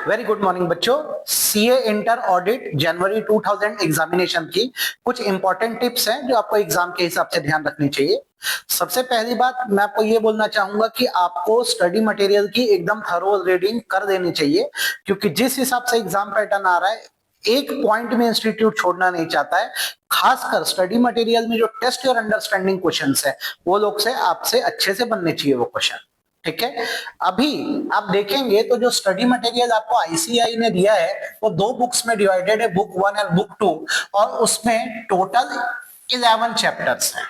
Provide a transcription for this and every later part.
Very good morning बच्चों। CA inter audit जनवरी 2000 examination की कुछ इंपॉर्टेंट टिप्स हैं जो आपको एग्जाम के हिसाब से ध्यान रखनी चाहिए। सबसे पहली बात मैं आपको ये बोलना चाहूंगा कि आपको स्टडी मटेरियल की एकदम थरो रीडिंग कर देनी चाहिए, क्योंकि जिस हिसाब से एग्जाम पैटर्न आ रहा है एक पॉइंट में इंस्टीट्यूट छोड़ना नहीं चाहता है। खासकर स्टडी मटेरियल में जो टेस्ट और अंडरस्टैंडिंग क्वेश्चंस है वो लोग से आपसे अच्छे से बनने चाहिए वो क्वेश्चन। ठीक है, अभी आप देखेंगे तो जो स्टडी मटेरियल आपको आईसीआई ने दिया है वो दो बुक्स में डिवाइडेड है, बुक 1 और बुक 2, और उसमें टोटल 11 चैप्टर्स हैं।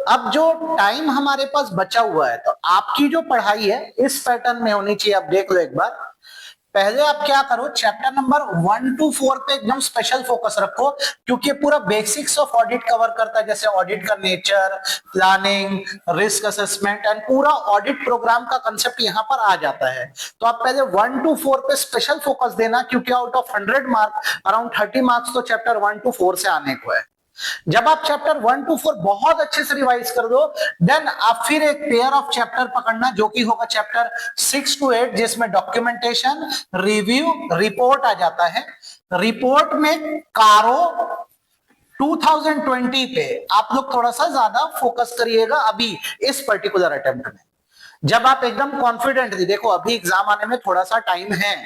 अब जो टाइम हमारे पास बचा हुआ है तो आपकी जो पढ़ाई है इस पैटर्न में होनी चाहिए। आप देख लो एक बार, पहले आप क्या करो, चैप्टर नंबर 1 to 4 पे एकदम स्पेशल फोकस रखो, क्योंकि पूरा बेसिक्स ऑफ ऑडिट कवर करता है, जैसे ऑडिट का nature, planning, risk assessment and पूरा ऑडिट प्रोग्राम का कंसेप्ट यहां पर आ जाता है। तो आप पहले 1 to 4 पे स्पेशल फोकस देना, क्योंकि out of 100 mark around 30 marks तो चैप्टर 1 to 4 से आने को है। जब आप चैप्टर 1 to 4 बहुत अच्छे से रिवाइज कर दो, देन आप फिर एक पेयर ऑफ चैप्टर पकड़ना जो कि होगा चैप्टर 6 to 8, जिसमें डॉक्यूमेंटेशन, रिव्यू, रिपोर्ट आ जाता है। रिपोर्ट में कारो 2020 पे आप लोग थोड़ा सा ज्यादा फोकस करिएगा अभी इस पर्टिकुलर अटेम्प्ट में। जब आप एकदम कॉन्फिडेंट थी, देखो अभी एग्जाम आने में थोड़ा सा टाइम है,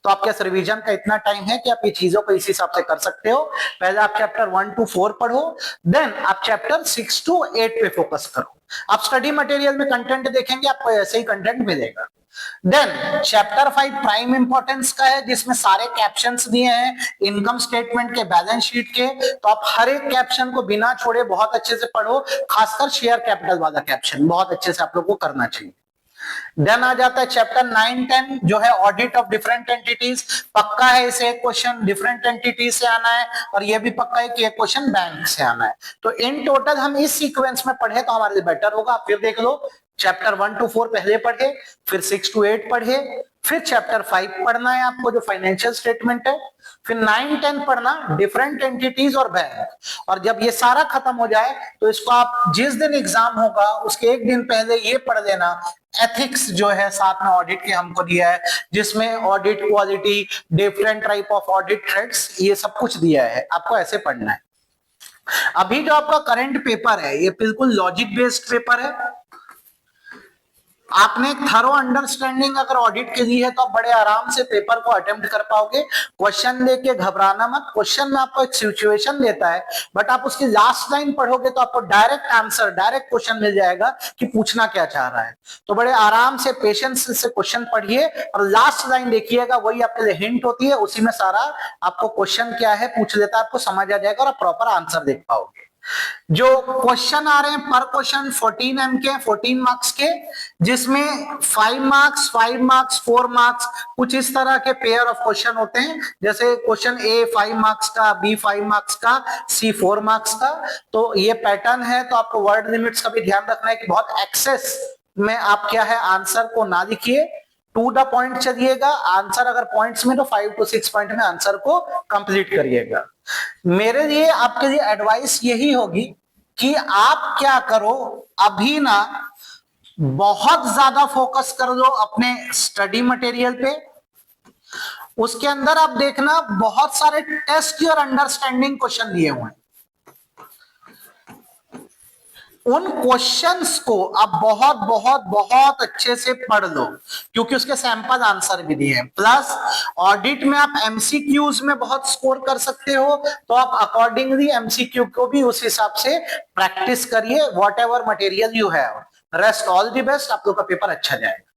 तो आपके रिवीजन का इतना टाइम है कि आप ये चीजों को इस हिसाब से कर सकते हो। पहले आप चैप्टर 1 to 4 पढ़ो, देन आप चैप्टर 6 to 8 पे फोकस करो। आप स्टडी मटेरियल में कंटेंट देखेंगे आपको ऐसे ही कंटेंट मिलेगा। देन चैप्टर 5 प्राइम इंपॉर्टेंस का है, जिसमें सारे कैप्शंस दिए हैं इनकम स्टेटमेंट के, बैलेंस शीट के। तो आप हर एक कैप्शन को बिना छोड़े बहुत अच्छे से पढ़ो, खासकर शेयर कैपिटल वाला कैप्शन बहुत अच्छे से आप लोग को करना चाहिए। देन आ जाता है चैप्टर 9-10 जो है ऑडिट ऑफ डिफरेंट एंटिटीज। पक्का है इसे एक क्वेश्चन डिफरेंट एंटिटीज से आना है, और ये भी पक्का है कि एक क्वेश्चन बैंक से आना है। तो इन टोटल हम इस सीक्वेंस में पढ़े तो हमारे लिए बेटर होगा। आप फिर देख लो, चैप्टर 1 to 4 पहले पढ़े, फिर 6 to 8 पढ़े, फिर चैप्टर 5 पढ़ना है आपको जो फाइनेंशियल स्टेटमेंट है, फिर 9-10 पढ़ना डिफरेंट एंटिटीज और बैंक। और जब ये सारा खत्म हो जाए तो इसको आप जिस दिन एग्जाम होगा उसके एक दिन पहले ये पढ़ लेना, एथिक्स जो है साथ में ऑडिट के हमको दिया है, जिसमें audit quality, different type of audit threads, ये सब कुछ दिया है, आपको ऐसे पढ़ना है। अभी जो आपका करंट पेपर है ये बिल्कुल लॉजिक बेस्ड पेपर है। आपने एक थरो अंडरस्टैंडिंग अगर ऑडिट के लिए है तो आप बड़े आराम से पेपर को अटेम्प्ट कर पाओगे। क्वेश्चन लेके घबराना मत, क्वेश्चन में आपको एक सिचुएशन देता है, बट आप उसकी लास्ट लाइन पढ़ोगे तो आपको डायरेक्ट आंसर, डायरेक्ट क्वेश्चन मिल जाएगा कि पूछना क्या चाह रहा है। तो बड़े आराम से पेशेंस से क्वेश्चन पढ़िए और लास्ट लाइन देखिएगा, वही आपके लिए हिंट होती है, उसी में सारा आपको क्वेश्चन क्या है पूछ लेता है, आपको समझ आ जाएगा और आप प्रॉपर आंसर देख पाओगे। जो क्वेश्चन आ रहे हैं पर क्वेश्चन 14 एम के, 14 मार्क्स के, जिसमें 5 मार्क्स, 5 मार्क्स, 4 मार्क्स, कुछ इस तरह के पेयर ऑफ क्वेश्चन होते हैं। जैसे क्वेश्चन ए 5 मार्क्स का, बी 5 मार्क्स का, सी 4 मार्क्स का। तो ये पैटर्न है, तो आपको वर्ड लिमिट्स का भी ध्यान रखना है कि बहुत एक्सेस में आप क्या है आंसर को ना लिखिए, टू द पॉइंट चलिएगा। आंसर अगर पॉइंट्स में तो 5 to 6 पॉइंट में आंसर को कंप्लीट करिएगा। मेरे लिए आपके लिए एडवाइस यही होगी कि आप क्या करो, अभी ना बहुत ज्यादा फोकस कर लो अपने स्टडी मटेरियल पे। उसके अंदर आप देखना बहुत सारे टेस्ट और अंडरस्टैंडिंग क्वेश्चन दिए हुए हैं, उन क्वेश्चंस को आप बहुत बहुत बहुत अच्छे से पढ़ लो, क्योंकि उसके सैंपल आंसर भी दिए हैं। प्लस ऑडिट में आप एमसीक्यूज में बहुत स्कोर कर सकते हो, तो आप अकॉर्डिंगली एमसीक्यू को भी उस हिसाब से प्रैक्टिस करिए, whatever material you have. Rest all the best, आप लोग का पेपर अच्छा जाएगा।